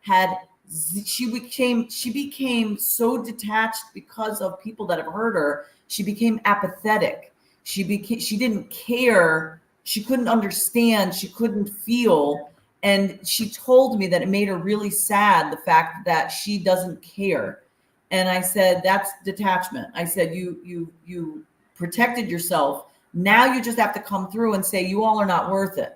she became so detached because of people that have hurt her. She became apathetic. She didn't care. She couldn't understand. She couldn't feel. And she told me that it made her really sad, the fact that she doesn't care. And I said, that's detachment. I said, you protected yourself. Now you just have to come through and say, you all are not worth it.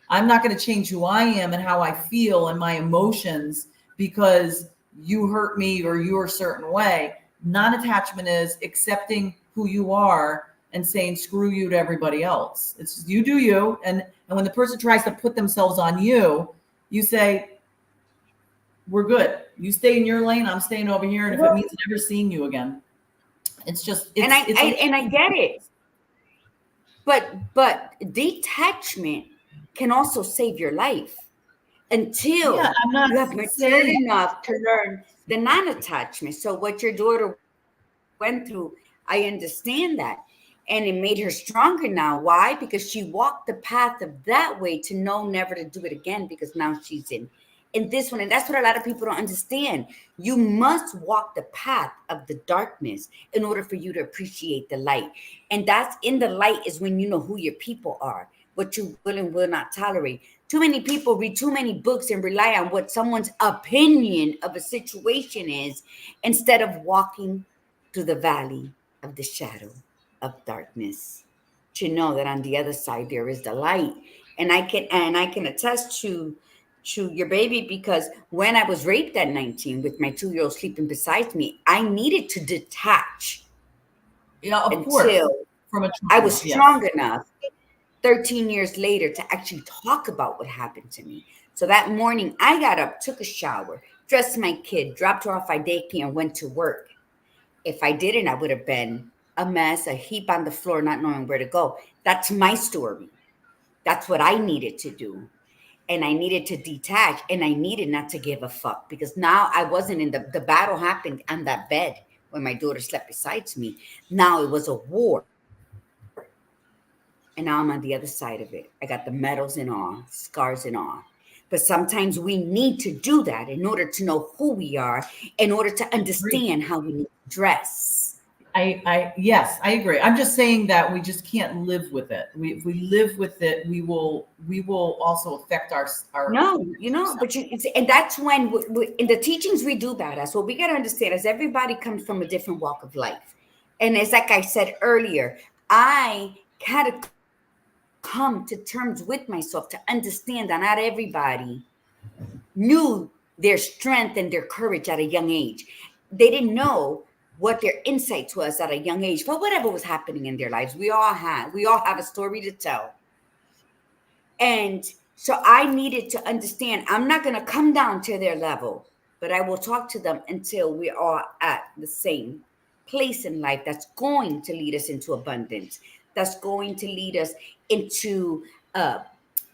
I'm not going to change who I am and how I feel and my emotions because you hurt me or you're a certain way. Non-attachment is accepting who you are and saying screw you to everybody else. It's you do you. And when the person tries to put themselves on you, you say, we're good. You stay in your lane, I'm staying over here. And if it means never seeing you again, it's just and I get it. But detachment can also save your life until I'm not you have matured saying enough to learn the non-attachment. So what your daughter went through, I understand that. And it made her stronger now. Why? Because she walked the path of that way to know never to do it again, because now she's in this one. And that's what a lot of people don't understand. You must walk the path of the darkness in order for you to appreciate the light. And that's in the light is when you know who your people are, what you will and will not tolerate. Too many people read too many books and rely on what someone's opinion of a situation is, instead of walking through the valley of the shadow of darkness, to know that on the other side there is the light. And I can attest to your baby, because when I was raped at 19 with my 2-year-old sleeping beside me, I needed to detach of course, until from a I was trauma, strong enough 13 years later to actually talk about what happened to me. So that morning I got up, took a shower, dressed my kid, dropped her off at daycare, and went to work. If I didn't, I would have been a mess, a heap on the floor, not knowing where to go. That's my story. That's what I needed to do. And I needed to detach, and I needed not to give a fuck, because now I wasn't in the battle happened on that bed when my daughter slept beside me. Now it was a war. And now I'm on the other side of it. I got the medals and all, scars and all. But sometimes we need to do that in order to know who we are, in order to understand how we need to dress. Yes, I agree. I'm just saying that we just can't live with it. If we live with it, we will also affect our No, but and that's when in the teachings we do that. That's what we got to understand, is everybody comes from a different walk of life. And it's like I said earlier, I had to come to terms with myself to understand that not everybody knew their strength and their courage at a young age. They didn't know what their insights was at a young age for whatever was happening in their lives. We all have a story to tell. And so I needed to understand, I'm not going to come down to their level, but I will talk to them until we are at the same place in life that's going to lead us into abundance, that's going to lead us into a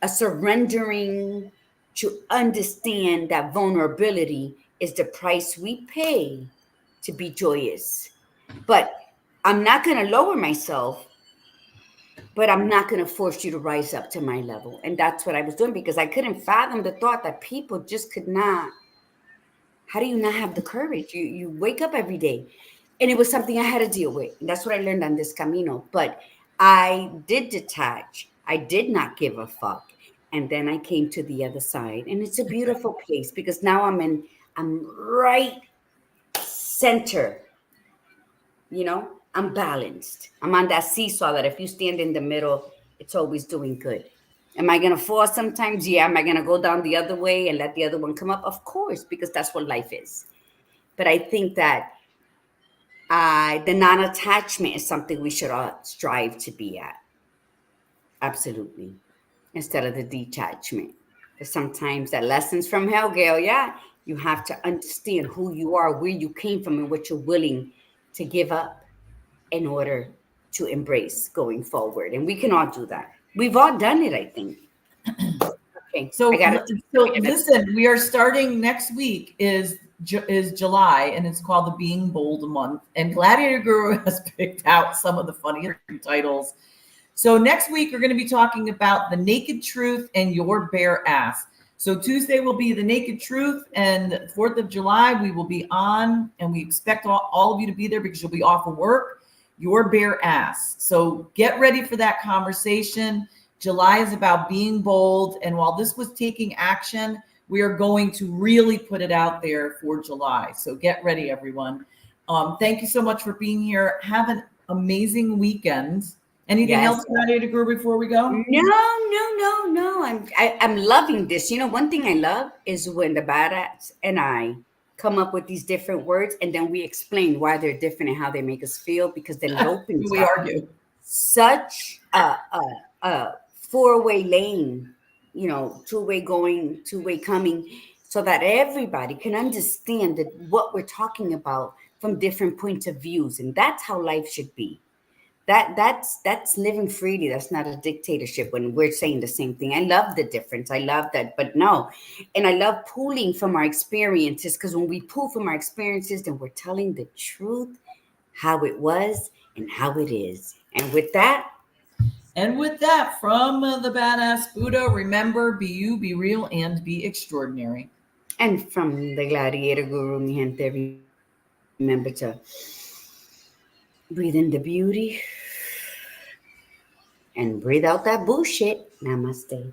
surrendering, to understand that vulnerability is the price we pay to be joyous. But I'm not going to lower myself, but I'm not going to force you to rise up to my level. And that's what I was doing, because I couldn't fathom the thought that people just could not. How do you not have the courage? You wake up every day. And it was something I had to deal with. And that's what I learned on this camino. But I did detach. I did not give a fuck. And then I came to the other side. And it's a beautiful place, because now I'm right center. I'm balanced. I'm on that seesaw that if you stand in the middle, it's always doing good. Am I going to fall sometimes? Yeah. Am I going to go down the other way and let the other one come up? Of course, because that's what life is. But I think that the non-attachment is something we should all strive to be at. Absolutely. Instead of the detachment. Because sometimes that lessons from hell, Gail, yeah, you have to understand who you are, where you came from, and what you're willing to give up in order to embrace going forward. And we can all do that. We've all done it, I think. Okay. So listen, we are starting next week is July, and it's called the Being Bold month. And Gladiator Guru has picked out some of the funniest titles. So next week we're going to be talking about the naked truth and your bare ass. So Tuesday will be the naked truth, and 4th of July we will be on, and we expect all of you to be there because you'll be off of work. Your bare ass. So get ready for that conversation. July is about being bold. And while this was taking action, we are going to really put it out there for July. So get ready, everyone. Thank you so much for being here. Have an amazing weekend. Anything else you wanted to go before we go? No. I'm loving this. One thing I love is when the badass and I come up with these different words, and then we explain why they're different and how they make us feel, because then it opens we up argue. such a four-way lane, two-way going, two-way coming, so that everybody can understand that what we're talking about from different points of views. And that's how life should be. That's living freely. That's not a dictatorship when we're saying the same thing. I love the difference. I love that. But no. And I love pulling from our experiences, because when we pull from our experiences, then we're telling the truth, how it was and how it is. And with that, And with that, from the Badass Buddha, remember, be you, be real, and be extraordinary. and from the Gladiator Guru, mi gente, remember to breathe in the beauty and breathe out that bullshit. Namaste.